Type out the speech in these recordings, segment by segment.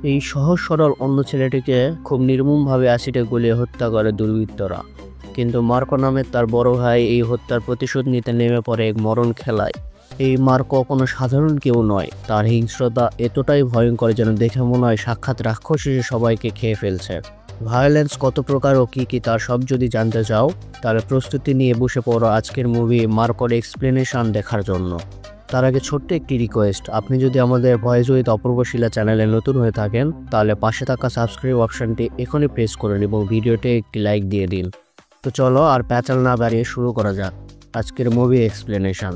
এই সহজ সরল অন্য ছেলেটিকে খুব নির্মমভাবে অ্যাসিডে গলিয়ে হত্যা করে দুর্বৃত্তরা। কিন্তু মার্কো নামের তার বড় ভাই এই হত্যার প্রতিশোধ নিতে নেমে পড়ে এক মরণ খেলায়। এই মার্কো কোনো সাধারণ কেউ নয়, তার হিংস্রতা এতটাই ভয়ঙ্কর যেন দেখে মনে হয় সাক্ষাৎ রাক্ষস এসে সবাইকে খেয়ে ফেলছে। ভায়োলেন্স কত প্রকার ও কী তার সব যদি জানতে চাও, তাহলে প্রস্তুতি নিয়ে বসে পড়ো আজকের মুভি মার্কোর এক্সপ্লেনেশন দেখার জন্য। তার আগে ছোট্ট একটি রিকোয়েস্ট, আপনি যদি আমাদের ভয়েস উইথ অপূর্ব শিলা চ্যানেলে নতুন হয়ে থাকেন তাহলে পাশে থাকা সাবস্ক্রাইব অপশানটি এখনই প্রেস করুন এবং ভিডিওতে একটি লাইক দিয়ে দিন। তো চলো আর প্যাচাল না বাড়িয়ে শুরু করা যাক আজকের মুভি এক্সপ্লেনেশন।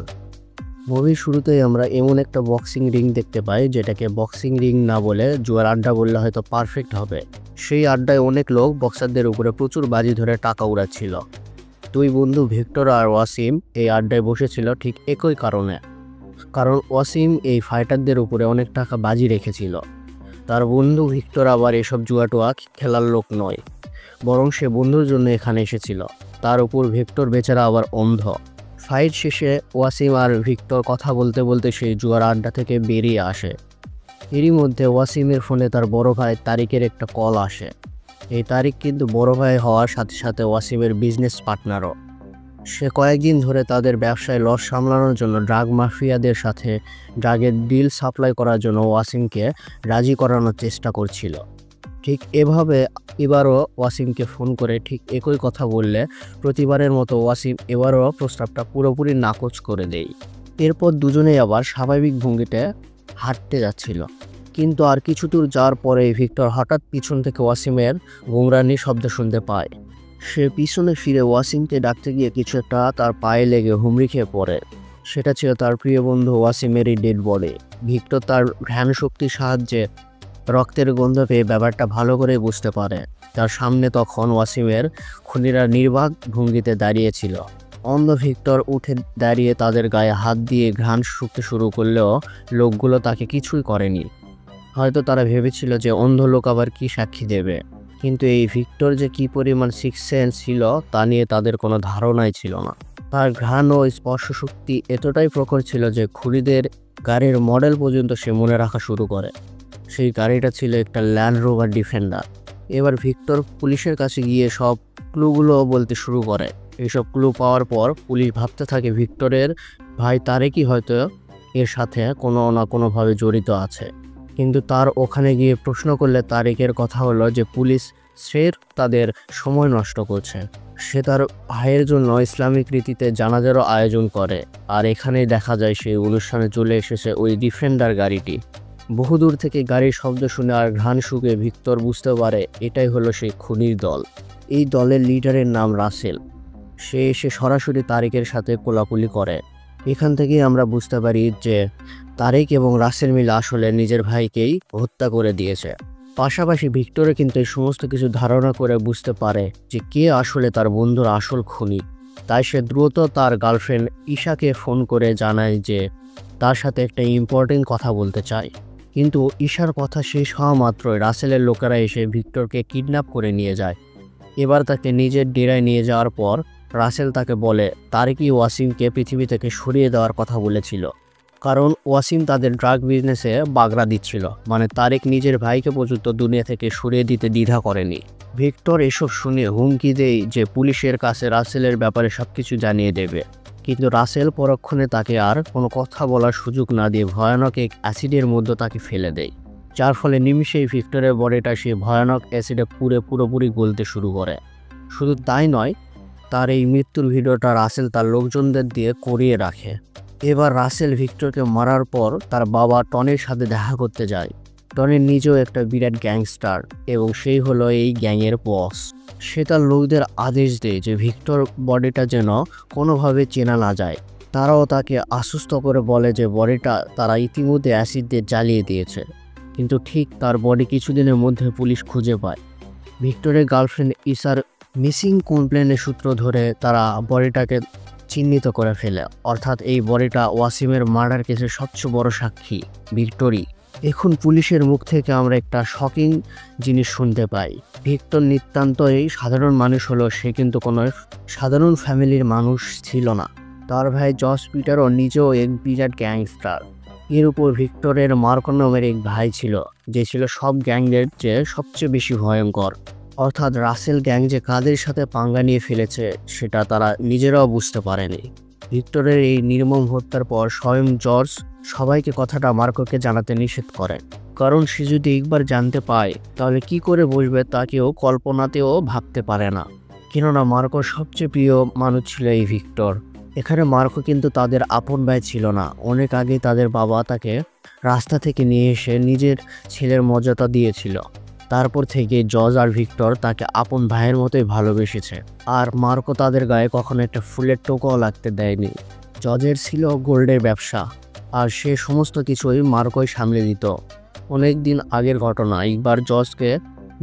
মুভির শুরুতেই আমরা এমন একটা বক্সিং রিং দেখতে পাই, যেটাকে বক্সিং রিং না বলে জুয়ার আড্ডা বললে হয়তো পারফেক্ট হবে। সেই আড্ডায় অনেক লোক বক্সারদের উপরে প্রচুর বাজি ধরে টাকা উড়াচ্ছিল। দুই বন্ধু ভিক্টর আর ওয়াসিম এই আড্ডায় বসেছিল ঠিক একই কারণে, কারণ ওয়াসিম এই ফাইটারদের উপরে অনেক টাকা বাজি রেখেছিল। তার বন্ধু ভিক্টর আবার এসব জুয়াটুয়া খেলার লোক নয়, বরং সে বন্ধুর জন্য এখানে এসেছিল। তার উপর ভিক্টর বেচারা আবার অন্ধ। ফাইট শেষে ওয়াসিম আর ভিক্টর কথা বলতে বলতে সেই জুয়ার আড্ডা থেকে বেরিয়ে আসে। এরই মধ্যে ওয়াসিমের ফোনে তার বড় ভাই তারিকের একটা কল আসে। এই তারিক কিন্তু বড় ভাই হওয়ার সাথে সাথে ওয়াসিমের বিজনেস পার্টনারও। সে কয়েকদিন ধরে তাদের ব্যবসায় লস সামলানোর জন্য ড্রাগ মাফিয়াদের সাথে ড্রাগের ডিল সাপ্লাই করার জন্য ওয়াসিমকে রাজি করানোর চেষ্টা করছিল। ঠিক এভাবে এবারও ওয়াসিমকে ফোন করে ঠিক একই কথা বললে প্রতিবারের মতো ওয়াসিম এবারও প্রস্তাবটা পুরোপুরি নাকচ করে দেয়। এরপর দুজনেই আবার স্বাভাবিক ভঙ্গিতে হাঁটতে যাচ্ছিল, কিন্তু আর কিছু দূর যাওয়ার পরে ভিক্টর হঠাৎ পিছন থেকে ওয়াসিমের গোংরানি শব্দ শুনতে পায়। সে পিছনে ফিরে ওয়াসিমকে ডাকতে গিয়ে কিছু একটা তার পায়ে লেগে হুমড়ি খেয়ে পড়ে। সেটা ছিল তার প্রিয় বন্ধু ওয়াসিমেরই ডেড বডি। ভিক্টর তার ঘ্রাণ শক্তির সাহায্যে রক্তের গন্ধ পেয়ে ব্যাপারটা ভালো করে বুঝতে পারে। তার সামনে তখন ওয়াসিমের খুনিরা নির্বাক ভঙ্গিতে দাঁড়িয়েছিল। অন্ধ ভিক্টর উঠে দাঁড়িয়ে তাদের গায়ে হাত দিয়ে ঘ্রাণ শুঁকতে শুরু করলেও লোকগুলো তাকে কিছুই করেনি। হয়তো তারা ভেবেছিল যে অন্ধ লোক আবার কি সাক্ষী দেবে, কিন্তু এই ভিক্টর যে কী পরিমাণ সিক্স সেন্স ছিল তা নিয়ে তাদের কোনো ধারণাই ছিল না। তার ঘ্রাণ ও স্পর্শ শক্তি এতটাই প্রখর ছিল যে খুনিদের গাড়ির মডেল পর্যন্ত সে মনে রাখা শুরু করে। সেই গাড়িটা ছিল একটা ল্যান্ড রোভার ডিফেন্ডার। এবার ভিক্টর পুলিশের কাছে গিয়ে সব ক্লুগুলো বলতে শুরু করে। এইসব ক্লু পাওয়ার পর পুলিশ ভাবতে থাকে ভিক্টরের ভাই তারেকই হয়তো এর সাথে কোনো না কোনোভাবে জড়িত আছে। কিন্তু তার ওখানে গিয়ে প্রশ্ন করলে তারেকের কথা হলো যে পুলিশ স্রেফ তাদের সময় নষ্ট করছে। সে তার ভাইয়ের জন্য ইসলামিক রীতিতে জানাজারও আয়োজন করে, আর এখানেই দেখা যায় সেই অনুষ্ঠানে চলে এসেছে ওই ডিফেন্ডার গাড়িটি। বহুদূর থেকে গাড়ির শব্দ শুনে আর ঘ্রাণ শুকে ভিক্টর বুঝতে পারে এটাই হলো সেই খুনির দল। এই দলের লিডারের নাম রাসেল। সে এসে সরাসরি তারেকের সাথে কোলাকুলি করে। এখান থেকেই আমরা বুঝতে পারি যে তারেক এবং রাসেল মিলে আসলে নিজের ভাইকেই হত্যা করে দিয়েছে। পাশাপাশি ভিক্টরে কিন্তু এই সমস্ত কিছু ধারণা করে বুঝতে পারে যে কে আসলে তার বন্ধুর আসল খুনি। তাই সে দ্রুত তার গার্লফ্রেন্ড ঈশাকে ফোন করে জানায় যে তার সাথে একটা ইম্পর্টেন্ট কথা বলতে চায়। কিন্তু ঈশার কথা শেষ হওয়া মাত্রই রাসেলের লোকেরা এসে ভিক্টরকে কিডন্যাপ করে নিয়ে যায়। এবার তাকে নিজের ডেরায় নিয়ে যাওয়ার পর রাসেল তাকে বলে তারেকই ওয়াসিমকে পৃথিবী থেকে সরিয়ে দেওয়ার কথা বলেছিল, কারণ ওয়াসিম তাদের ড্রাগ বিজনেসে বাগড়া দিচ্ছিল। মানে তারেক নিজের ভাইকে পর্যন্ত দুনিয়া থেকে সরিয়ে দিতে দ্বিধা করেনি। ভিক্টর এসব শুনে হুমকি দেয় যে পুলিশের কাছে রাসেলের ব্যাপারে সবকিছু জানিয়ে দেবে। কিন্তু রাসেল পরক্ষণে তাকে আর কোনো কথা বলার সুযোগ না দিয়ে ভয়ানক এক অ্যাসিডের মধ্যে তাকে ফেলে দেয়, যার ফলে নিমিষেই ভিক্টরের বডিটা সে ভয়ানক অ্যাসিডে পুরোপুরি গলতে শুরু করে। শুধু তাই নয়, তার এই মৃত্যুর ভিডিওটা রাসেল তার লোকজনদের দিয়ে করিয়ে রাখে। এবার রাসেল ভিক্টরকে মারার পর তার বাবা টনির সাথে দেখা করতে যায়। টনি নিজেও একটা বিরাট গ্যাংস্টার এবং সেই হলো এই গ্যাংয়ের বস। সে তার লোকদের আদেশ দেয় যে ভিক্টর বডিটা যেন কোনোভাবে চেনা না যায়। তারাও তাকে আশ্বস্ত করে বলে যে বডিটা তারা ইতিমধ্যে অ্যাসিড দিয়ে জ্বালিয়ে দিয়েছে। কিন্তু ঠিক তার বডি কিছুদিনের মধ্যে পুলিশ খুঁজে পায়। ভিক্টরের গার্লফ্রেন্ড ঈশার মিসিং কমপ্লেনের সূত্র ধরে তারা বডিটাকে চিহ্নিত করে ফেলে, অর্থাৎ এই বডিটা ওয়াসিমের মার্ডার কেসের সবচেয়ে বড় সাক্ষী ভিক্টরই। এখন পুলিশের মুখ থেকে আমরা একটা শকিং জিনিস শুনতে পাই। ভিক্টর নিতান্তই সাধারণ মানুষ হলো, সে কিন্তু কোনো সাধারণ ফ্যামিলির মানুষ ছিল না। তার ভাই জস পিটারও নিজেও এক বিরাট গ্যাংস্টার। এর উপর ভিক্টরের মার্কো নামের এক ভাই ছিল, যে ছিল সব গ্যাংদের চেয়ে সবচেয়ে বেশি ভয়ঙ্কর। অর্থাৎ রাসেল গ্যাং যে কাদের সাথে পাঙ্গা নিয়ে ফেলেছে সেটা তারা নিজেরাও বুঝতে পারেনি। ভিক্টরের এই নির্মম হত্যার পর স্বয়ং জর্জ সবাইকে কথাটা মার্কোকে জানাতে নিষেধ করেন, কারণ সে যদি একবার জানতে পায় তাহলে কি করে বসবে তা কেউ কল্পনাতেও ভাবতে পারে না। কেননা মার্কোর সবচেয়ে প্রিয় মানুষ ছিল এই ভিক্টর। এখানে মার্কো কিন্তু তাদের আপন ভাই ছিল না। অনেক আগেই তাদের বাবা তাকে রাস্তা থেকে নিয়ে এসে নিজের ছেলের মর্যাদা দিয়েছিল। তারপর থেকে জর্জ আর ভিক্টর তাকে আপন ভাইয়ের মতোই ভালোবেসেছে। আর মার্কো তাদের গায়ে কখনো একটা ফুলের টোকাও লাগতে দেয়নি। জর্জের ছিল গোল্ডের ব্যবসা, আর সে সমস্ত কিছুই মার্কোই সামলে দিত। অনেক দিন আগের ঘটনা, একবার জর্জকে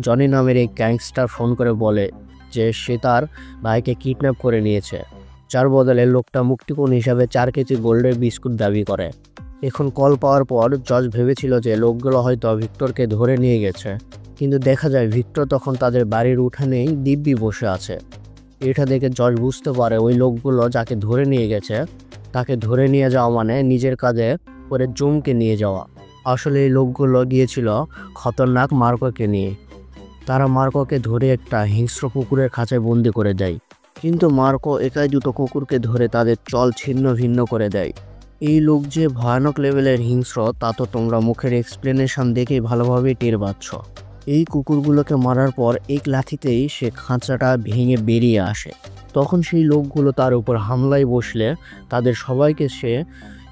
জনি নামের এক গ্যাংস্টার ফোন করে বলে যে সে তার ভাইকে কিডন্যাপ করে নিয়েছে, যার বদলে লোকটা মুক্তিপণ হিসাবে 4 কেজি গোল্ডের বিস্কুট দাবি করে। এখন কল পাওয়ার পর জর্জ ভেবেছিল যে লোকগুলো হয়তো ভিক্টরকে ধরে নিয়ে গেছে, কিন্তু দেখা যায় ভিক্টর তখন তাদের বাড়ির উঠানেই দিব্যি বসে আছে। এটা দেখে জর্জ বুঝতে পারে ওই লোকগুলো যাকে ধরে নিয়ে গেছে তাকে ধরে নিয়ে যাওয়া মানে নিজের কাঁধে করে জমকে নিয়ে যাওয়া। আসলে এই লোকগুলো গিয়েছিল খতরনাক মার্কোকে নিয়ে। তারা মার্কোকে ধরে একটা হিংস্র কুকুরের খাঁচায় বন্দি করে দেয়, কিন্তু মার্কো একাই দুটো কুকুরকে ধরে তাদের চল ছিন্ন ভিন্ন করে দেয়। এই লোক যে ভয়ানক লেভেলের হিংস্র তা তো তোমরা মুখের এক্সপ্লেনেশন দেখেই ভালোভাবেই টের পাচ্ছ। এই কুকুরগুলোকে মারার পর এক লাথিতেই সে খাঁচাটা ভেঙে বেরিয়ে আসে। তখন সেই লোকগুলো তার উপর হামলায় বসলে তাদের সবাইকে সে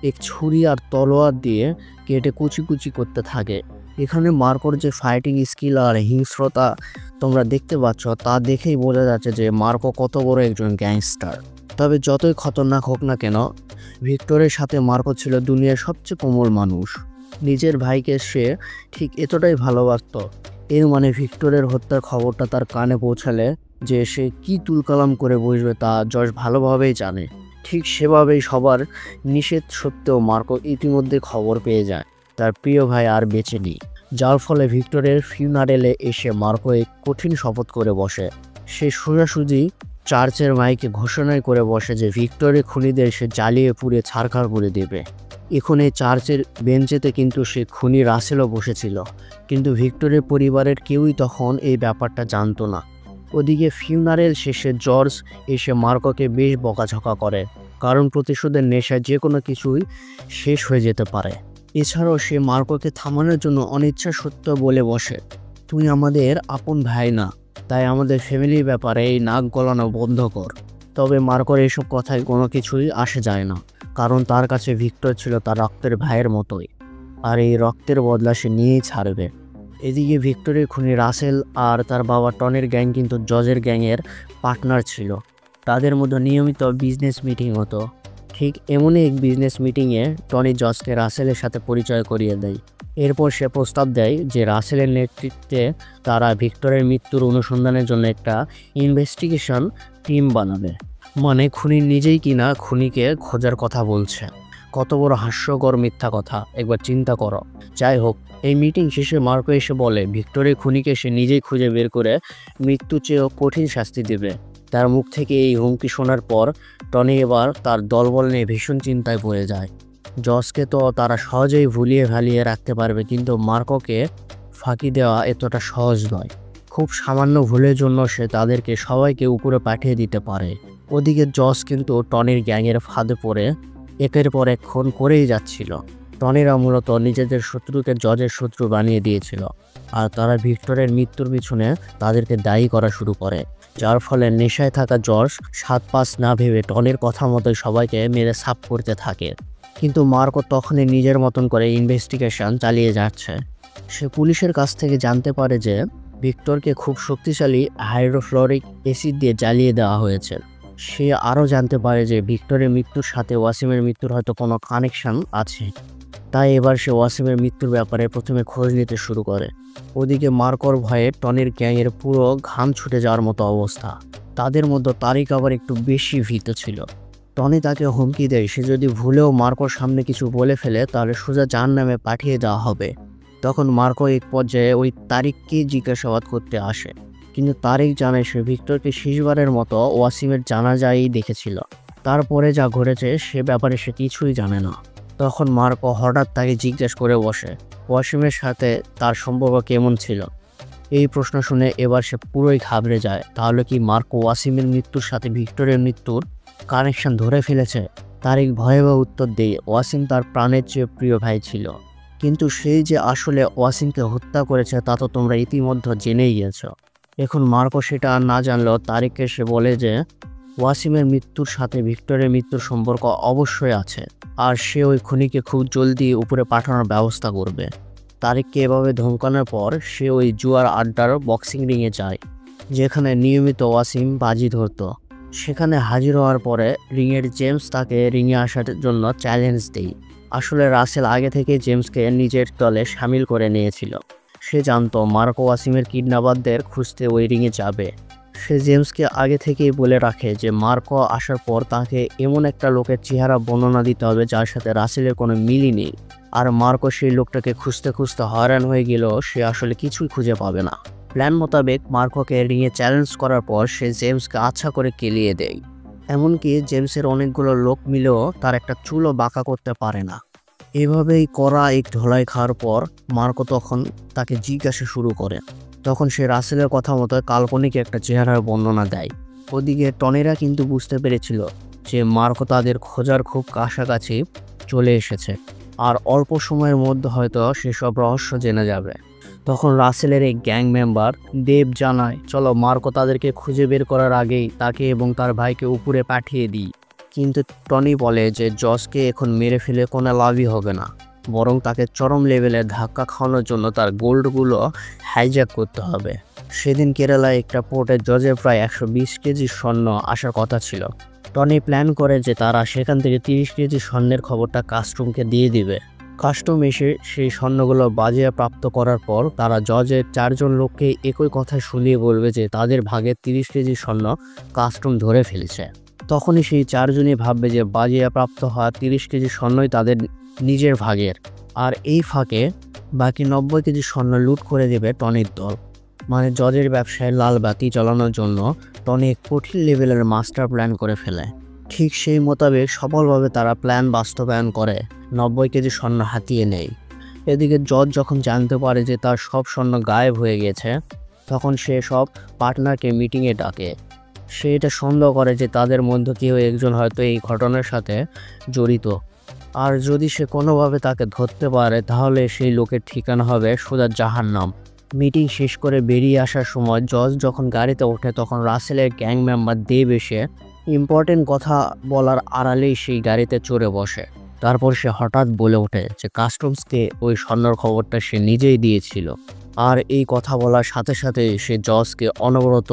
এক ছুরি আর তলোয়ার দিয়ে কেটে কুচি কুচি করতে থাকে। এখানে মার্কোর যে ফাইটিং স্কিল আর হিংস্রতা তোমরা দেখতে পাচ্ছ তা দেখেই বোঝা যাচ্ছে যে মার্কো কত বড় একজন গ্যাংস্টার। তবে যতই খতরনাক হোক না কেন, ভিক্টরের সাথে মার্কো ছিল দুনিয়ার সবচেয়ে কোমল মানুষ। নিজের ভাইকে সে ঠিক এতটাই ভালোবাসত। এর মানে ভিক্টরের হত্যার খবরটা তার কানে পৌঁছালে যে সে কি তুলকালাম করে বসবে তা জর্জ ভালোভাবেই জানে। ঠিক সেভাবেই সবার নিষেধ সত্ত্বেও মার্কো ইতিমধ্যে খবর পেয়ে যায় তার প্রিয় ভাই আর বেঁচে নেই, যার ফলে ভিক্টরের ফিউনারেলে এসে মার্কো এক কঠিন শপথ করে বসে। সে সোজাসুজি চার্চের মাইকে ঘোষণাই করে বসে যে ভিক্টরের খুনিদের সে জ্বালিয়ে পুড়ে ছারখার করে দেবে। এখন এই চার্চের বেঞ্চেতে কিন্তু সে খুনি রাসেলও বসেছিল, কিন্তু ভিক্টরের পরিবারের কেউই তখন এই ব্যাপারটা জানতো না। ওদিকে ফিউনারেল শেষে জর্জ এসে মার্কোকে বেশ বকাঝকা করে, কারণ প্রতিশোধের নেশায় যে কোনো কিছুই শেষ হয়ে যেতে পারে। এছাড়াও সে মার্কোকে থামানোর জন্য অনিচ্ছা সত্ত্বেও বলে বসে, তুই আমাদের আপন ভাই না, তাই আমাদের ফ্যামিলির ব্যাপারে এই নাক গলানো বন্ধ কর। তবে মার্কোর এইসব কথায় কোনো কিছুই আসে যায় না, কারণ তার কাছে ভিক্টর ছিল তার রক্তের ভাইয়ের মতোই, আর এই রক্তের বদলা সে নিয়েই ছাড়বে। এদিকে ভিক্টরের খুনি রাসেল আর তার বাবা টনের গ্যাং কিন্তু জর্জের গ্যাংয়ের পার্টনার ছিল। তাদের মধ্যে নিয়মিত বিজনেস মিটিং হতো। ঠিক এমনই এক বিজনেস মিটিংয়ে টনি জর্জকে রাসেলের সাথে পরিচয় করিয়ে দেয়। এরপর সে প্রস্তাব দেয় যে রাসেলের নেতৃত্বে তারা ভিক্টরের মৃত্যুর অনুসন্ধানের জন্য একটা ইনভেস্টিগেশন টিম বানাবে। মানে খুনি নিজেই কিনা খুনিকে খোঁজার কথা বলছে। কত বড় হাস্যকর মিথ্যা কথা, একবার চিন্তা করো। যাই হোক, এই মিটিং শেষে মার্কো এসে বলে ভিক্টরের খুনিকে সে নিজেই খুঁজে বের করে মৃত্যু চেয়েও কঠিন শাস্তি দেবে। তার মুখ থেকে এই হুমকি শোনার পর টনি এবার তার দলবল নিয়ে ভীষণ চিন্তায় পড়ে যায়। জর্জকে তো তারা সহজেই ভুলিয়ে ভালিয়ে রাখতে পারবে, কিন্তু মার্কোকে ফাঁকি দেওয়া এতটা সহজ নয়। খুব সামান্য ভুলের জন্য সে তাদেরকে সবাইকে উপরে পাঠিয়ে দিতে পারে। ওদিকে জর্জ কিন্তু টনির গ্যাংয়ের ফাঁদে পড়ে একের পর এক খুন করেই যাচ্ছিল। টনিরা মূলত নিজেদের শত্রুকে জর্জের শত্রু বানিয়ে দিয়েছিল, আর তারা ভিক্টরের মৃত্যুর পিছনে তাদেরকে দায়ী করা শুরু করে, যার ফলে নেশায় থাকা জর্জ 7-5 না ভেবে টনির কথা মতোই সবাইকে মেরে সাফ করতে থাকে। কিন্তু মার্কো তখনই নিজের মতন করে ইনভেস্টিগেশন চালিয়ে যাচ্ছে। সে পুলিশের কাছ থেকে জানতে পারে যে ভিক্টরকে খুব শক্তিশালী হাইড্রোফ্লোরিক অ্যাসিড দিয়ে জ্বালিয়ে দেওয়া হয়েছে। সে আরও জানতে পারে যে ভিক্টরের মৃত্যুর সাথে ওয়াসিমের মৃত্যুর হয়তো কোনো কানেকশন আছে। তাই এবার সে ওয়াসিমের মৃত্যুর ব্যাপারে প্রথমে খোঁজ নিতে শুরু করে। ওদিকে মার্কোর ভয়ে টনির গ্যাংয়ের পুরো ঘাম ছুটে যাওয়ার মতো অবস্থা। তাদের মধ্যে তারিক আবার একটু বেশি ভীত ছিল। টনি তাকে হুমকি দেয় সে যদি ভুলেও মার্কোর সামনে কিছু বলে ফেলে তাহলে সোজা জাহান্নামে পাঠিয়ে দেওয়া হবে। তখন মার্কো এক পর্যায়ে ওই তারিককে জিজ্ঞাসাবাদ করতে আসে, কিন্তু তারিক জানে সে ভিক্টরকে শেষবারের মতো ওয়াসিমের জানাজাই দেখেছিল। তারপরে যা ঘটেছে সে ব্যাপারে সে কিছুই জানে না। তখন মার্কো হঠাৎ তাকে জিজ্ঞেস করে বসে ওয়াসিমের সাথে তার সম্পর্ক কেমন ছিল। এই প্রশ্ন শুনে এবার সে পুরোই ঘাবড়ে যায়। তাহলে কি মার্কো ওয়াসিমের মৃত্যুর সাথে ভিক্টরের মৃত্যুর কানেকশন ধরে ফেলেছে? তারিক ভয়াবহ উত্তর দেয় ওয়াসিম তার প্রাণের চেয়ে প্রিয় ভাই ছিল, কিন্তু সেই যে আসলে ওয়াসিমকে হত্যা করেছে তা তো তোমরা ইতিমধ্যে জেনেই গেছ। এখন মার্কো সেটা আর না জানলেও তারিককে সে বলে যে ওয়াসিমের মৃত্যুর সাথে ভিক্টরের মৃত্যুর সম্পর্ক অবশ্যই আছে, আর সে ওই খুনিকে খুব জলদি উপরে পাঠানোর ব্যবস্থা করবে। তারিককে এভাবে ধমকানোর পর সে ওই জুয়ার আড্ডার বক্সিং রিংয়ে যায়, যেখানে নিয়মিত ওয়াসিম বাজি ধরত। সেখানে হাজির হওয়ার পরে রিংয়ের জেমস তাকে রিংয়ে আসার জন্য চ্যালেঞ্জ দেয়। আসলে রাসেল আগে থেকে জেমসকে নিজের দলে সামিল করে নিয়েছিল। সে জানতো মার্কো ওয়াসিমের কিডন্যাপারদের খুঁজতে ওই রিংয়ে যাবে। সে জেমসকে আগে থেকেই বলে রাখে যে মার্কো আসার পর তাকে এমন একটা লোকের চেহারা বর্ণনা দিতে হবে যার সাথে রাসেলের কোনো মিলই নেই। আর মার্কো সেই লোকটাকে খুঁজতে খুঁজতে হয়রান হয়ে গেলেও সে আসলে কিছুই খুঁজে পাবে না। প্ল্যান মোতাবেক মার্কোকে রিংয়ে চ্যালেঞ্জ করার পর সে জেমসকে আচ্ছা করে কেলিয়ে দেয়। এমনকি জেমসের অনেকগুলো লোক মিলেও তার একটা চুলও বাঁকা করতে পারে না। এভাবেই কড়া এক ধোলাই খাওয়ার পর মার্কো তখন তাকে জিজ্ঞাসা শুরু করে। তখন সে রাসেলের কথা মতো কাল্পনিক একটা চেহারার বর্ণনা দেয়। ওদিকে টনিরা কিন্তু বুঝতে পেরেছিল যে মার্কো তাদের খোঁজার খুব কাছাকাছি চলে এসেছে, আর অল্প সময়ের মধ্যে হয়তো সেসব রহস্য জেনে যাবে। তখন রাসেলের এই গ্যাং মেম্বার দেব জানায় চলো মার্কো তাদেরকে খুঁজে বের করার আগেই তাকে এবং তার ভাইকে উপরে পাঠিয়ে দিই। কিন্তু টনি বলে যে জসকে এখন মেরে ফেলে কোনো লাভই হবে না, বরং তাকে চরম লেভেলের ধাক্কা খাওয়ানোর জন্য তার গোল্ডগুলো হাইজ্যাক করতে হবে। সেদিন কেরালায় একটা পোর্টে জজের প্রায় 120 কেজি স্বর্ণ আসার কথা ছিল। টনি প্ল্যান করে যে তারা সেখান থেকে 30 কেজি স্বর্ণের খবরটা কাস্টমকে দিয়ে দিবে। কাস্টম এসে সেই স্বর্ণগুলো বাজেয়াপ্ত করার পর তারা জজের 4 জন লোককে একই কথা শুনিয়ে বলবে যে তাদের ভাগে 30 কেজি স্বর্ণ কাস্টম ধরে ফেলেছে। তখনই সেই 4 জনই ভাববে যে বাজেয়াপ্ত হওয়া 30 কেজি স্বর্ণই তাদের নিজের ভাগের, আর এই ফাঁকে বাকি 90 কেজি স্বর্ণ লুট করে দেবে টনির দল। মানে জজের ব্যবসায় লাল বাতি জ্বালানোর জন্য টনি এক কঠিন লেভেলের মাস্টার প্ল্যান করে ফেলে। ঠিক সেই মোতাবেক সফলভাবে তারা প্ল্যান বাস্তবায়ন করে 90 কেজি স্বর্ণ হাতিয়ে নেয়। এদিকে জজ যখন জানতে পারে যে তার সব স্বর্ণ গায়েব হয়ে গেছে, তখন সে সব পার্টনারকে মিটিংয়ে ডাকে। সে এটা সন্দেহ করে যে তাদের মধ্যে কেউ একজন হয়তো এই ঘটনার সাথে জড়িত, আর যদি সে কোনোভাবে তাকে ধরতে পারে তাহলে সেই লোকের ঠিকানা হবে সোজা জাহান্নাম। মিটিং শেষ করে বেরিয়ে আসার সময় জজ যখন গাড়িতে ওঠে তখন রাসেলের গ্যাং মেম্বার দেব এসে ইম্পর্টেন্ট কথা বলার আড়ালেই সেই গাড়িতে চড়ে বসে। তারপর সে হঠাৎ বলে ওঠে যে কাস্টমসকে ওই স্বর্ণর খবরটা সে নিজেই দিয়েছিল, আর এই কথা বলার সাথে সাথে সে জজকে অনবরত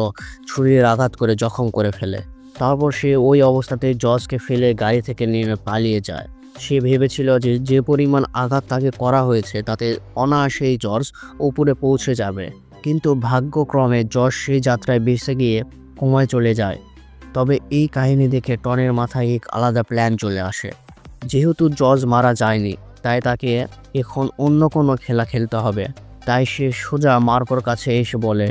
ছুরির আঘাত করে জখম করে ফেলে। তারপর সে ওই অবস্থাতে জজকে ফেলে গাড়ি থেকে নেমে পালিয়ে যায়। সে ভেবেছিল যে যে পরিমাণ আঘাত তাকে করা হয়েছে তাতে অনায়াসেই জজ উপরে পৌঁছে যাবে, কিন্তু ভাগ্যক্রমে জজ সেই যাত্রায় বেঁচে গিয়ে কোমায় চলে যায়। তবে এই কাহিনী দেখে টনের মাথায় এক আলাদা প্ল্যান চলে আসে। যেহেতু জজ মারা যায়নি, তাই তাকে এখন অন্য কোনো খেলা খেলতে হবে। তাই সে সোজা মার্কোর কাছে এসে বলে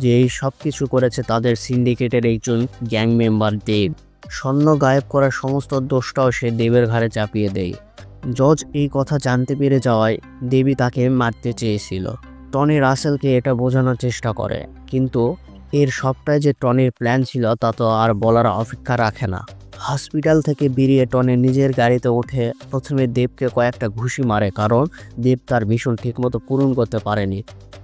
যে এই সব কিছু করেছে তাদের সিন্ডিকেটের একজন গ্যাং মেম্বার দেব। স্বর্ণ গায়েব করার সমস্ত দোষটাও সে দেবের ঘাড়ে চাপিয়ে দেয়। জজ এই কথা জানতে পেরে যাওয়ায় দেবী তাকে মারতে চেয়েছিল। টনি রাসেলকে এটা বোঝানোর চেষ্টা করে, কিন্তু এর সবটাই যে টনির প্ল্যান ছিল তা তো আর বলার অপেক্ষা রাখে না। হসপিটাল থেকে বেরিয়ে টনি নিজের গাড়িতে উঠে প্রথমে দেবকে কয়েকটা ঘুষি মারে, কারণ দেব তার মিশন ঠিকমতো পূরণ করতে পারেনি,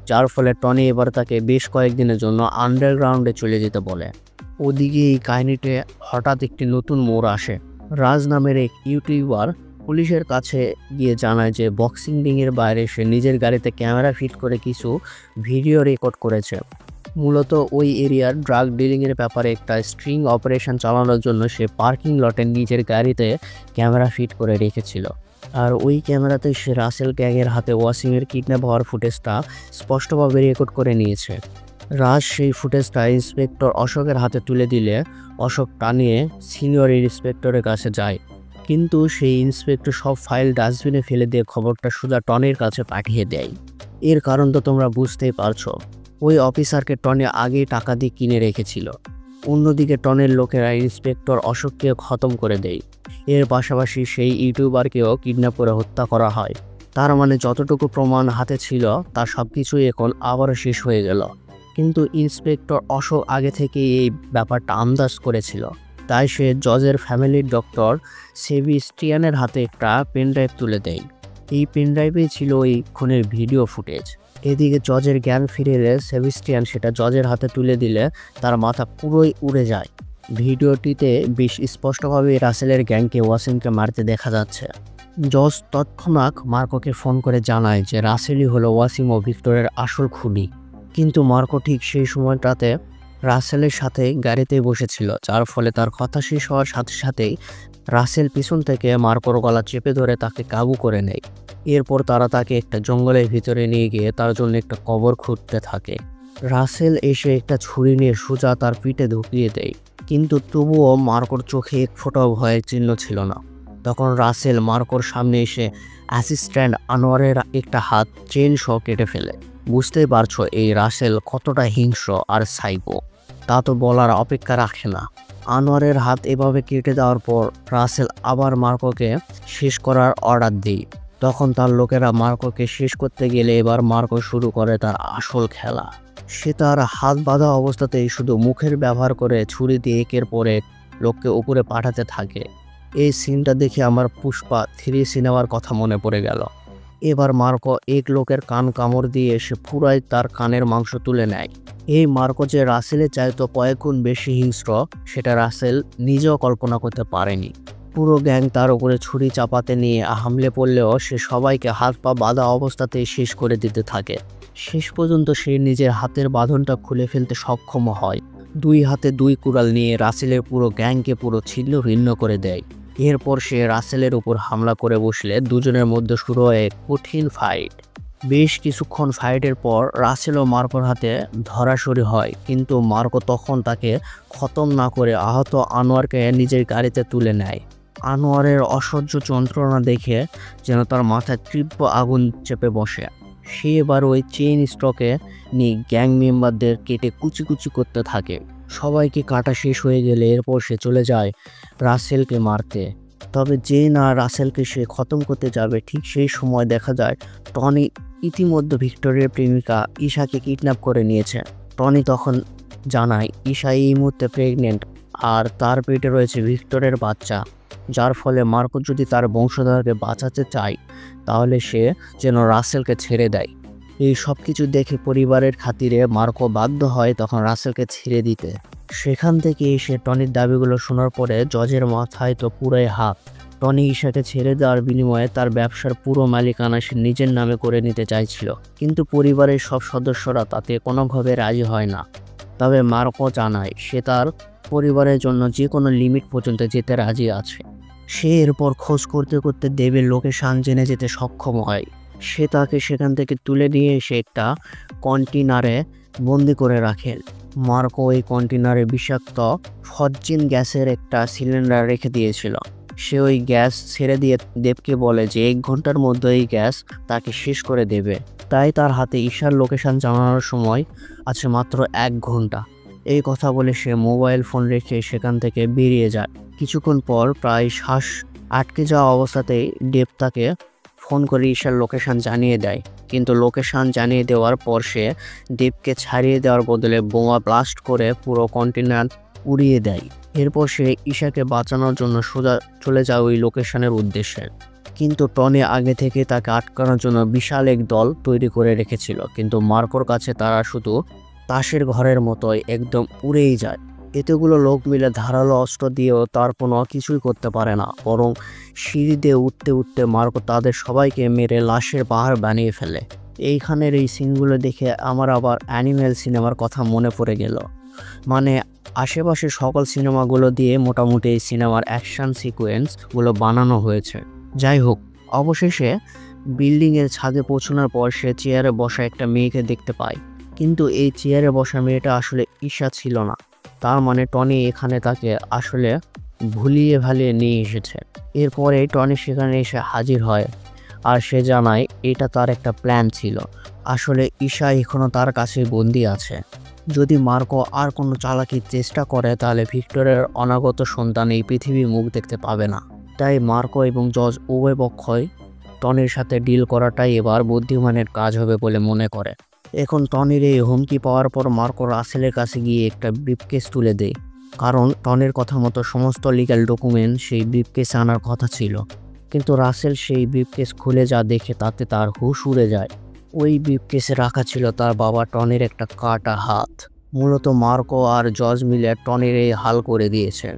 যার ফলে টনি এবার তাকে বেশ কয়েকদিনের জন্য আন্ডারগ্রাউন্ডে চলে যেতে বলে। ওদিকে এই কাহিনীতে হঠাৎ একটি নতুন মোড় আসে। রাজ নামের এক ইউটিউবার পুলিশের কাছে গিয়ে জানায় যে বক্সিং রিংয়ের বাইরে সে নিজের গাড়িতে ক্যামেরা ফিট করে কিছু ভিডিও রেকর্ড করেছে। মূলত ওই এরিয়ার ড্রাগ ডিলিংয়ের ব্যাপারে একটা স্ট্রিং অপারেশন চালানোর জন্য সে পার্কিং লটে নিজের গাড়িতে ক্যামেরা ফিট করে রেখেছিল। আর ওই ক্যামেরাতে সে রাসেল গ্যাংয়ের হাতে ওয়াসিমের কিডন্যাপ হওয়ার ফুটেজটা স্পষ্টভাবে রেকর্ড করে নিয়েছে। রাজ সেই ফুটেজটা ইন্সপেক্টর অশোকের হাতে তুলে দিলে অশোক টানিয়ে সিনিয়র ইন্সপেক্টরের কাছে যায়, কিন্তু সেই ইন্সপেক্টর সব ফাইল ডাস্টবিনে ফেলে দিয়ে খবরটা সোজা টনির কাছে পাঠিয়ে দেয়। এর কারণ তো তোমরা বুঝতেই পারছো, ওই অফিসারকে টনি আগেই টাকা দিয়ে কিনে রেখেছিল। অন্যদিকে টনির লোকেরা ইন্সপেক্টর অশোককে খতম করে দেয়। এর পাশাপাশি সেই ইউটিউবারকেও কিডন্যাপ করে হত্যা করা হয়। তার মানে যতটুকু প্রমাণ হাতে ছিল তার সব কিছুই এখন আবারও শেষ হয়ে গেল। কিন্তু ইন্সপেক্টর অশোক আগে থেকেই এই ব্যাপারটা আন্দাজ করেছিল। তাই সে জজের ফ্যামিলির ডক্টর সেবিস্টিয়ানের হাতে একটা পেনড্রাইভ তুলে দেয়। এই পেনড্রাইভেই ছিল ওই খুনের ভিডিও ফুটেজ। এদিকে জজের জ্ঞান ফিরে এলে সেবিস্টিয়ান সেটা জজের হাতে তুলে দিলে তার মাথা পুরোই উড়ে যায়। ভিডিওটিতে বেশ স্পষ্টভাবে রাসেলের গ্যাংকে ওয়াসিমকে মারতে দেখা যাচ্ছে। জজ তৎক্ষণাৎ মার্কোকে ফোন করে জানায় যে রাসেলই হলো ওয়াসিম ও ভিক্টরের আসল খুনি। কিন্তু মার্কো ঠিক সেই সময়টাতে রাসেলের সাথে গাড়িতে বসেছিল, যার ফলে তার কথা শেষ হওয়ার সাথে সাথেই রাসেল পিছন থেকে মার্কোর গলা চেপে ধরে তাকে কাবু করে নেয়। এরপর তারা তাকে একটা জঙ্গলের ভিতরে নিয়ে গিয়ে তার জন্য একটা কবর খুঁড়তে থাকে। রাসেল এসে একটা ছুরি নিয়ে সোজা তার পিঠে ঢুকিয়ে দেয়, কিন্তু তবুও মার্কোর চোখে এক ফোঁটাও ভয়ের চিহ্ন ছিল না। তখন রাসেল মার্কোর সামনে এসে অ্যাসিস্ট্যান্ট আনোয়ারের একটা হাত চেন সহ কেটে ফেলে। বুঝতেই পারছো এই রাসেল কতটা হিংস্র আর সাইকো, তা তো বলার অপেক্ষা রাখে না। আনোয়ারের হাত এভাবে কেটে দেওয়ার পর রাসেল আবার মার্কোকে শেষ করার অর্ডার দেয়। তখন তার লোকেরা মার্কোকে শেষ করতে গেলে এবার মার্কো শুরু করে তার আসল খেলা। সে তার হাত বাঁধা অবস্থাতেই শুধু মুখের ব্যবহার করে ছুরি দিয়ে একের পর এক লোককে উপরে পাঠাতে থাকে। এই সিনটা দেখে আমার পুষ্পা 3 সিনেমার কথা মনে পড়ে গেল। এবার মার্কো এক লোকের কান কামড় দিয়ে সে পুরাই তার কানের মাংস তুলে নেয়। এই মার্কো যে রাসেলের চাইতো কয়েক গুণ বেশি হিংস্র সেটা রাসেল নিজেও কল্পনা করতে পারেনি। পুরো গ্যাং তার উপরে ছুরি চাপাতে নিয়ে হামলে পড়লেও সে সবাইকে হাত পা বাঁধা অবস্থাতেই শেষ করে দিতে থাকে। শেষ পর্যন্ত সে নিজের হাতের বাঁধনটা খুলে ফেলতে সক্ষম হয়। 2 হাতে 2 কুড়াল নিয়ে রাসেলের পুরো গ্যাংকে পুরো ছিন্ন ভিন্ন করে দেয়। এরপর সে রাসেলের উপর হামলা করে বসলে দুজনের মধ্যে শুরু হয় এক কঠিন ফাইট। বেশ কিছুক্ষণ ফাইটের পর রাসেল ও মার্কোর হাতে ধরাশরি হয়, কিন্তু মার্কো তখন তাকে খতম না করে আহত আনোয়ারকে নিজের গাড়িতে তুলে নেয়। আনোয়ারের অসহ্য যন্ত্রণা দেখে যেন তার মাথায় তীব্র আগুন চেপে বসে। সে এবার ওই চেইন স্টকে নিয়ে গ্যাং মেম্বারদের কেটে কুচি কুচি করতে থাকে। সবাইকে কাটা শেষ হয়ে গেলে এরপর সে চলে যায় রাসেলকে মারতে। তবে যে না রাসেলকে সে খতম করতে যাবে ঠিক সেই সময় দেখা যায় টনি ইতিমধ্যে ভিক্টরের প্রেমিকা ঈশাকে কিডন্যাপ করে নিয়েছে। টনি তখন জানায় ঈশা এই মুহূর্তে প্রেগনেন্ট আর তার পেটে রয়েছে ভিক্টরের বাচ্চা, যার ফলে মার্কো যদি তার বংশধরকে বাঁচাতে চায় তাহলে সে যেন রাসেলকে ছেড়ে দেয়। এই সব কিছু দেখে পরিবারের খাতিরে মার্কো বাধ্য হয় তখন রাসেলকে ছেড়ে দিতে। সেখান থেকে এসে টনির দাবিগুলো শোনার পরে জজের মাথায় তো পুরাই হাত। টনি ঈশাকে ছেড়ে দেওয়ার বিনিময়ে তার ব্যবসার পুরো মালিকানা সে নিজের নামে করে নিতে চাইছিল, কিন্তু পরিবারের সব সদস্যরা তাতে কোনোভাবে রাজি হয় না। তবে মার্কো জানায় সে তার পরিবারের জন্য যে কোনো লিমিট পর্যন্ত যেতে রাজি আছে। সে এরপর খোঁজ করতে করতে দেবের লোকেশন জেনে যেতে সক্ষম হয়। সে তাকে সেখান থেকে তুলে নিয়ে এসে একটা কন্টেনারে বন্দি করে রাখেন। মার্কো এই কন্টেনারে বিষাক্ত ফরজিন গ্যাসের একটা সিলিন্ডার রেখে দিয়েছিল। সে ওই গ্যাস ছেড়ে দিয়ে দেবকে বলে যে 1 ঘন্টার মধ্যে এই গ্যাস তাকে শেষ করে দেবে। তাই তার হাতে ঈশার লোকেশন জানানোর সময় আছে মাত্র 1 ঘন্টা। এই কথা বলে সে মোবাইল ফোন রেখে সেখান থেকে বেরিয়ে যায়। কিছুক্ষণ পর প্রায় শ্বাস আটকে যাওয়া অবস্থাতেই দেব তাকে ফোন করে ঈশার লোকেশন জানিয়ে দেয়, কিন্তু লোকেশন জানিয়ে দেওয়ার পর সে দেবকে ছাড়িয়ে দেওয়ার বদলে বোমা ব্লাস্ট করে পুরো কন্টেনার উড়িয়ে দেয়। এরপর সে ঈশাকে বাঁচানোর জন্য সোজা চলে যায় ওই লোকেশনের উদ্দেশ্যে। কিন্তু টনি আগে থেকে তাকে আটকানোর জন্য বিশাল এক দল তৈরি করে রেখেছিল, কিন্তু মার্কোর কাছে তারা শুধু তাসের ঘরের মতোই একদম উড়েই যায়। এতগুলো লোক মিলে ধারালো অস্ত্র দিয়েও তার কোনো কিছুই করতে পারে না, বরং সিঁড়ি দিয়ে উঠতে উঠতে মার্কো তাদের সবাইকে মেরে লাশের পাহাড় বানিয়ে ফেলে। এইখানের এই সিনগুলো দেখে আমার আবার অ্যানিমেল সিনেমার কথা মনে পড়ে গেল। মানে আশেপাশে সকল সিনেমাগুলো দিয়ে মোটামুটি এই সিনেমার অ্যাকশন সিকোয়েন্সগুলো বানানো হয়েছে। যাই হোক, অবশেষে বিল্ডিংয়ের ছাদে পৌঁছানোর পর সে চেয়ারে বসা একটা মেয়েকে দেখতে পায়, কিন্তু এই চেয়ারে বসা মেয়েটা আসলে ঈশা ছিল না। তার মানে টনি এখানে তাকে আসলে ভুলিয়ে ভালিয়ে নিয়ে এসেছে। এরপরে টনি সেখানে এসে হাজির হয় আর সে জানায় এটা তার একটা প্ল্যান ছিল। আসলে ঈশা এখনও তার কাছে বন্দি আছে। যদি মার্কো আর কোনো চালাকির চেষ্টা করে তাহলে ভিক্টরের অনাগত সন্তান এই পৃথিবী মুখ দেখতে পাবে না। তাই মার্কো এবং জর্জ উভয় পক্ষই টনির সাথে ডিল করাটাই এবার বুদ্ধিমানের কাজ হবে বলে মনে করে। এখন টনির এই হুমকি পাওয়ার পর মার্কো রাসেলের কাছে গিয়ে একটা ব্রিফকেস তুলে দেয়, কারণ টনির কথা মতো সমস্ত লিগ্যাল ডকুমেন্ট সেই ব্রিফকেসে আনার কথা ছিল। কিন্তু রাসেল সেই ব্রিফকেস খুলে যা দেখে তাতে তার হুঁশ উড়ে যায়। ওই ব্রিফকেসে রাখা ছিল তার বাবা টনির একটা কাটা হাত। মূলত মার্কো আর জর্জ মিলে টনির এই হাল করে দিয়েছেন।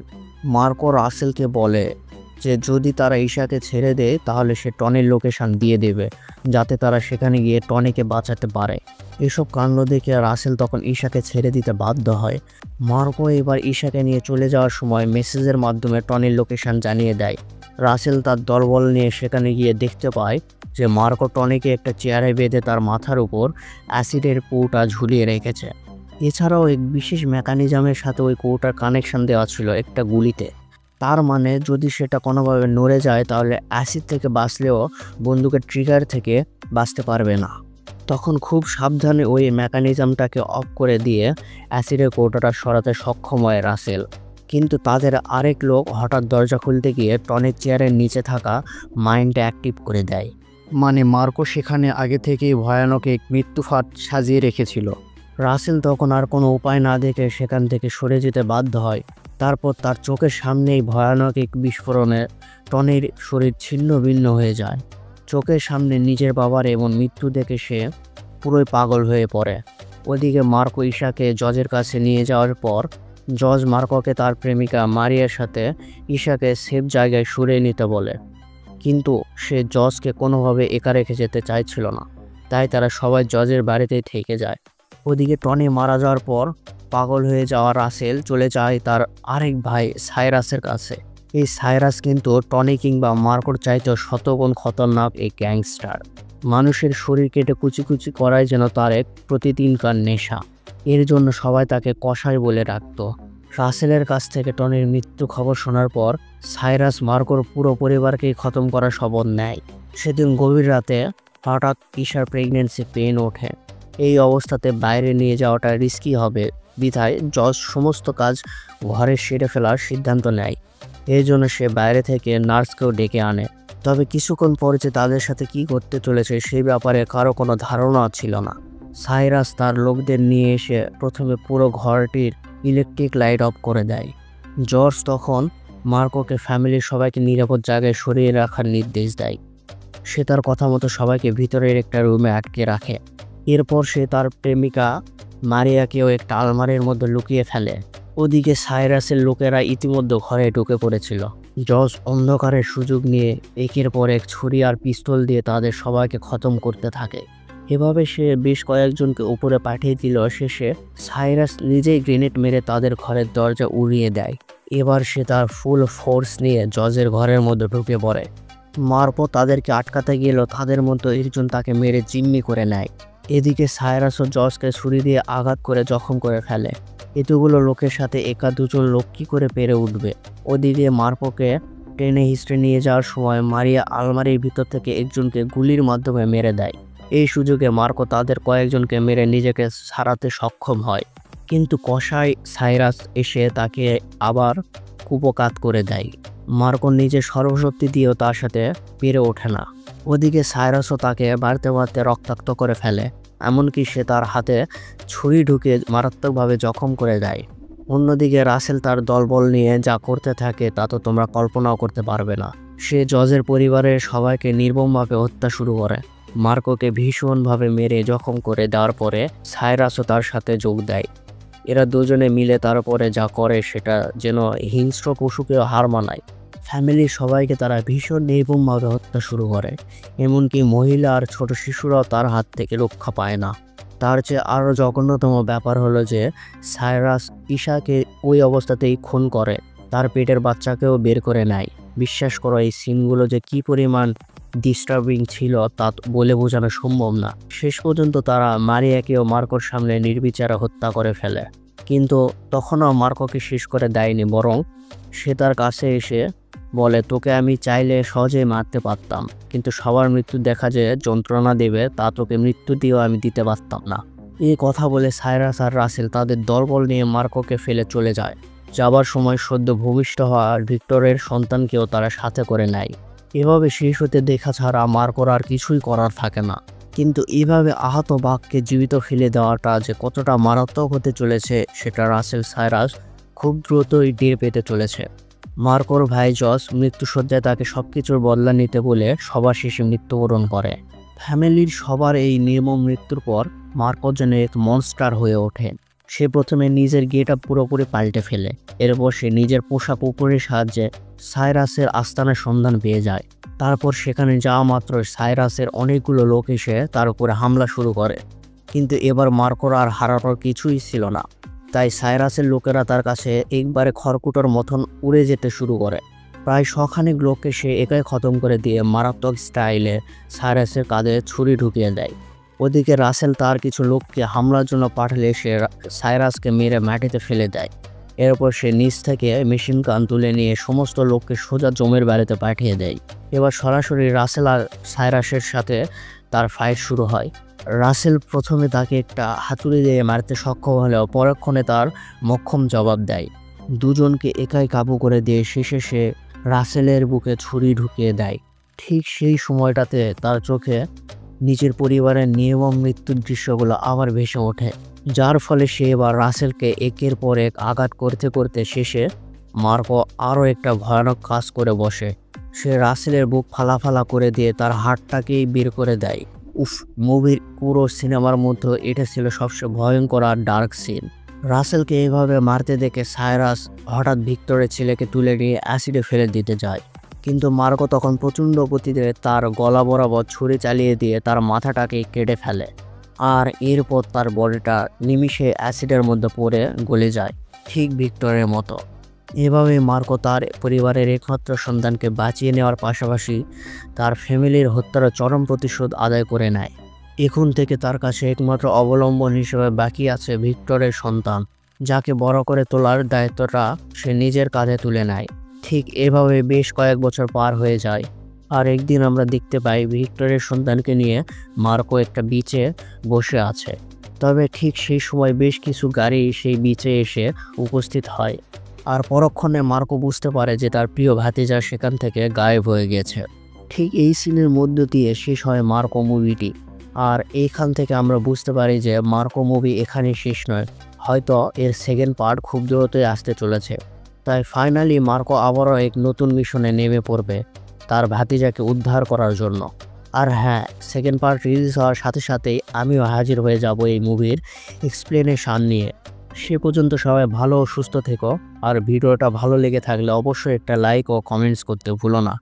মার্কো রাসেলকে বলে যে যদি তারা ঈশাকে ছেড়ে দেয় তাহলে সে টনির লোকেশন দিয়ে দেবে, যাতে তারা সেখানে গিয়ে টনিকে বাঁচাতে পারে। এসব কাণ্ড দেখে রাসেল তখন ঈশাকে ছেড়ে দিতে বাধ্য হয়। মার্কো এবার ঈশাকে নিয়ে চলে যাওয়ার সময় মেসেজের মাধ্যমে টনির লোকেশন জানিয়ে দেয়। রাসেল তার দলবল নিয়ে সেখানে গিয়ে দেখতে পায় যে মার্কো টনিকে একটা চেয়ারে বেঁধে তার মাথার উপর অ্যাসিডের কৌটা ঝুলিয়ে রেখেছে। এছাড়াও এক বিশেষ মেকানিজমের সাথে ওই কৌটার কানেকশন দেওয়া ছিল একটা গুলিতে। তার মানে যদি সেটা কোনোভাবে নড়ে যায় তাহলে অ্যাসিড থেকে বাঁচলেও বন্দুকের ট্রিগার থেকে বাঁচতে পারবে না। তখন খুব সাবধানে ওই মেকানিজমটাকে অফ করে দিয়ে অ্যাসিডের কৌটাটা সরাতে সক্ষম হয় রাসেল। কিন্তু তাদের আরেক লোক হঠাৎ দরজা খুলতে গিয়ে টনির চেয়ারের নিচে থাকা মাইন্ডটা অ্যাক্টিভ করে দেয়। মানে মার্কো সেখানে আগে থেকেই ভয়ানক এক মৃত্যুফাঁদ সাজিয়ে রেখেছিল। রাসেল তখন আর কোনো উপায় না দেখে সেখান থেকে সরে যেতে বাধ্য হয়। তারপর তার চোখের সামনেই ভয়ানক এক বিস্ফোরণে টনির শরীর ছিন্ন ভিন্ন হয়ে যায়। চোখের সামনে নিজের বাবার এমন মৃত্যু দেখে সে পুরোই পাগল হয়ে পড়ে। ওদিকে মার্কো ঈশাকে জজের কাছে নিয়ে যাওয়ার পর জজ মার্কোকে তার প্রেমিকা মারিয়ার সাথে ঈশাকে সেফ জায়গায় সরিয়ে নিতে বলে, কিন্তু সে জজকে কোনোভাবে একা রেখে যেতে চাইছিল না। তাই তারা সবাই জজের বাড়িতেই থেকে যায়। ওদিকে টনি মারা যাওয়ার পর পাগল হয়ে যাওয়া রাসেল চলে যায় তার আরেক ভাই সাইরাসের কাছে। এই সাইরাস কিন্তু টনি কিংবা মার্কোর চাইতেও শতগুণ খতরনাক এই গ্যাংস্টার। মানুষের শরীর কেটে কুচি কুচি করাই যেন তার এক প্রতিদিনকার নেশা। এর জন্য সবাই তাকে কসাই বলে ডাকত। রাসেলের কাছ থেকে টনির মৃত্যু খবর শোনার পর সাইরাস মার্কোর পুরো পরিবারকেই খতম করার শপথ নেয়। সেদিন গভীর রাতে হঠাৎ ঈশার প্রেগনেন্সি পেন ওঠে। এই অবস্থাতে বাইরে নিয়ে যাওয়াটা রিস্কি হবে বিধায় জজ সমস্ত কাজ ঘরে সেরে ফেলার সিদ্ধান্ত নেয়। এই জন্য সে বাইরে থেকে নার্সকেও ডেকে আনে। তবে কিছুক্ষণ পরে যে তাদের সাথে কি করতে চলেছে সেই ব্যাপারে কারো কোনো ধারণা ছিল না। সাইরাস তার লোকদের নিয়ে এসে প্রথমে পুরো ঘরটির ইলেকট্রিক লাইট অফ করে দেয়। জর্জ তখন মার্কোকে ফ্যামিলির সবাইকে নিরাপদ জায়গায় সরিয়ে রাখার নির্দেশ দেয়। সে তার কথা মতো সবাইকে ভিতরের একটা রুমে আটকে রাখে। এরপর সে তার প্রেমিকা মারিয়াকেও একটা আলমারির মধ্যে লুকিয়ে ফেলে। ওদিকে সাইরাসের লোকেরা ইতিমধ্যে ঘরে ঢুকে পড়েছিল। জজ অন্ধকারের সুযোগ নিয়ে একের পর এক ছুরি আর পিস্তল দিয়ে তাদের সবাইকে খতম করতে থাকে। এভাবে সে বেশ কয়েকজনকে উপরে পাঠিয়ে দিল। শেষে সাইরাস নিজেই গ্রেনেড মেরে তাদের ঘরের দরজা উড়িয়ে দেয়। এবার সে তার ফুল ফোর্স নিয়ে জজের ঘরের মধ্যে ঢুকে পড়ে। মার্কো তাদেরকে আটকাতে গেলেও তাদের মধ্যে একজন তাকে মেরে জিম্মি করে নেয়। এদিকে সাইরাস ও জজকে ছুরি দিয়ে আঘাত করে জখম করে ফেলে। এতগুলো লোকের সাথে একা দুজন লোক কী করে পেরে উঠবে। ওদিকে মার্কোকে ট্রেনে হিস্ট্রি নিয়ে যাওয়ার সময় মারিয়া আলমারির ভিতর থেকে একজনকে গুলির মাধ্যমে মেরে দেয়। এই সুযোগে মার্কো তাদের কয়েকজনকে মেরে নিজেকে ছাড়াতে সক্ষম হয়, কিন্তু কসাই সাইরাস এসে তাকে আবার কুপকাত করে দেয়। মার্কো নিজের সর্বশক্তি দিয়েও তার সাথে পেরে ওঠে না। ওদিকে সাইরাসও তাকে মারতে মারতে রক্তাক্ত করে ফেলে, এমনকি সে তার হাতে ছুরি ঢুকে মারাত্মকভাবে জখম করে দেয়। অন্যদিকে রাসেল তার দলবল নিয়ে যা করতে থাকে তা তো তোমরা কল্পনাও করতে পারবে না। সে জজের পরিবারের সবাইকে নির্মমভাবে হত্যা শুরু করে। মার্কোকে ভীষণভাবে মেরে জখম করে দেওয়ার পরে সাইরাসও তার সাথে যোগ দেয়। এরা দুজনে মিলে তারপরে যা করে সেটা যেন হিংস্র পশুকেও হার মানায়। ফ্যামিলির সবাইকে তারা ভীষণ নির্মমভাবে হত্যা শুরু করে। এমনকি মহিলা আর ছোট শিশুরাও তার হাত থেকে রক্ষা পায় না। তার চেয়ে আরও জঘন্যতম ব্যাপার হলো যে সাইরাস ঈশাকে ওই অবস্থাতেই খুন করে, তার পেটের বাচ্চাকেও বের করে নেয়। বিশ্বাস করো, এই সিনগুলো যে কী পরিমাণ ডিস্টার্বিং ছিল তা বলে বোঝানো সম্ভব না। শেষ পর্যন্ত তারা মারিয়াকেও মার্কোর সামনে নির্বিচারে হত্যা করে ফেলে। কিন্তু তখনও মার্কোকে শেষ করে দেয়নি, বরং সে তার কাছে এসে বলে, তোকে আমি চাইলে সহজেই মারতে পারতাম, কিন্তু সবার মৃত্যু দেখা যে যন্ত্রণা দেবে তা তোকে মৃত্যু দিয়েও আমি দিতে পারতাম না। এই কথা বলে সাইরাস আর রাসেল তাদের দলবল নিয়ে মার্কোকে ফেলে চলে যায়। যাবার সময় সদ্য ভূমিষ্ঠ হওয়া ভিক্টরের সন্তানকেও তারা সাথে করে নেয়। এভাবে শেষ হতে দেখা ছাড়া মার্কোর আর কিছুই করার থাকে না। কিন্তু এভাবে আহত বাঘকে জীবিত ফেলে দেওয়াটা যে কতটা মারাত্মক হতে চলেছে সেটা রাসেল সাইরাস খুব দ্রুতই টের পেতে চলেছে। মার্কোর ভাই জস মৃত্যুসজ্জায় তাকে সবকিছুর বদলা নিতে বলে সবার শেষে মৃত্যুবরণ করে। ফ্যামিলির সবার এই নির্মম মৃত্যুর পর মার্কো যেন এক মনস্টার হয়ে ওঠে। সে প্রথমে নিজের গেট আপ পুরোপুরি পাল্টে ফেলে। এরপর সে নিজের পোশাক উপরের সাহায্যে সাইরাসের আস্তানার সন্ধান পেয়ে যায়। তারপর সেখানে যাওয়া মাত্র সাইরাসের অনেকগুলো লোক এসে তার উপরে হামলা শুরু করে। কিন্তু এবার মার্কোর আর হারানোর কিছুই ছিল না। তাই সাইরাসের লোকেরা তার কাছে একবারে খড়কুটোর মতন উড়ে যেতে শুরু করে। প্রায় শখানেক লোককে সে একাই খতম করে দিয়ে মারাত্মক স্টাইলে সাইরাসের কাঁধে ছুরি ঢুকিয়ে দেয়। ওদিকে রাসেল তার কিছু লোককে হামলার জন্য পাঠালে সে সাইরাসকে মেরে মাটিতে ফেলে দেয়। এরপর সে নিচ থেকে মেশিন গান তুলে নিয়ে সমস্ত লোককে সোজা জমের বাড়িতে পাঠিয়ে দেয়। এবার সরাসরি রাসেল আর সাইরাসের সাথে তার ফাইট শুরু হয়। রাসেল প্রথমে তাকে একটা হাতুড়ি দিয়ে মারতে সক্ষম হলেও পরক্ষণে তার মোক্ষম জবাব দেয়। দুজনকে একাই কাবু করে দিয়ে শেষে সে রাসেলের বুকে ছুরি ঢুকিয়ে দেয়। ঠিক সেই সময়টাতে তার চোখে নিজের পরিবারের নির্মম মৃত্যুর দৃশ্যগুলো আবার ভেসে ওঠে, যার ফলে সে এবার রাসেলকে একের পর এক আঘাত করতে করতে শেষে মার্কো আরও একটা ভয়ানক কাজ করে বসে। সে রাসেলের বুক ফালা করে দিয়ে তার হাতটাকেই বের করে দেয়। উফ, মুভির পুরো সিনেমার মধ্যে এটা ছিল সবচেয়ে ভয়ঙ্কর আর ডার্ক সিন। রাসেলকে এভাবে মারতে দেখে সাইরাস হঠাৎ ভিক্টরের ছেলেকে তুলে নিয়ে অ্যাসিডে ফেলে দিতে যায়। কিন্তু মার্কো তখন প্রচণ্ড গতিতে তার গলা বরাবর ছুরি চালিয়ে দিয়ে তার মাথাটাকে কেটে ফেলে। আর এরপর তার বডিটা নিমিষে অ্যাসিডের মধ্যে পড়ে গলে যায়, ঠিক ভিক্টরের মতো। এভাবে মার্কো তার পরিবারের একমাত্র সন্তানকে বাঁচিয়ে নেওয়ার পাশাপাশি তার ফ্যামিলির হত্যার চরম প্রতিশোধ আদায় করে নেয়। এখন থেকে তার কাছে একমাত্র অবলম্বন হিসেবে বাকি আছে ভিক্টরের সন্তান, যাকে বড় করে তোলার দায়িত্বটা সে নিজের কাঁধে তুলে নেয়। ঠিক এভাবে বেশ কয়েক বছর পার হয়ে যায়। আর একদিন আমরা দেখতে পাই ভিক্টরের সন্তানকে নিয়ে মার্কো একটা বিচে বসে আছে। তবে ঠিক সেই সময় বেশ কিছু গাড়ি সেই বিচে এসে উপস্থিত হয়। আর পরক্ষণে মার্কো বুঝতে পারে যে তার প্রিয় ভাতিজা সেখান থেকে গায়েব হয়ে গেছে। ঠিক এই সিনের মধ্য দিয়ে শেষ হয় মার্কো মুভিটি। আর এইখান থেকে আমরা বুঝতে পারি যে মার্কো মুভি এখানেই শেষ নয়, হয়তো এর সেকেন্ড পার্ট খুব দ্রুতই আসতে চলেছে। তাই ফাইনালি মার্কো আবারও এক নতুন মিশনে নেমে পড়বে তার ভাতিজাকে উদ্ধার করার জন্য। আর হ্যাঁ, সেকেন্ড পার্ট রিলিজ হওয়ার সাথে সাথেই আমিও হাজির হয়ে যাব এই মুভির এক্সপ্লেনেশন নিয়ে। সে পর্যন্ত সবাই ভালো ও সুস্থ থেকো। আর ভিডিওটা ভালো লেগে থাকলে অবশ্যই একটা লাইক ও কমেন্টস করতে ভুলো না।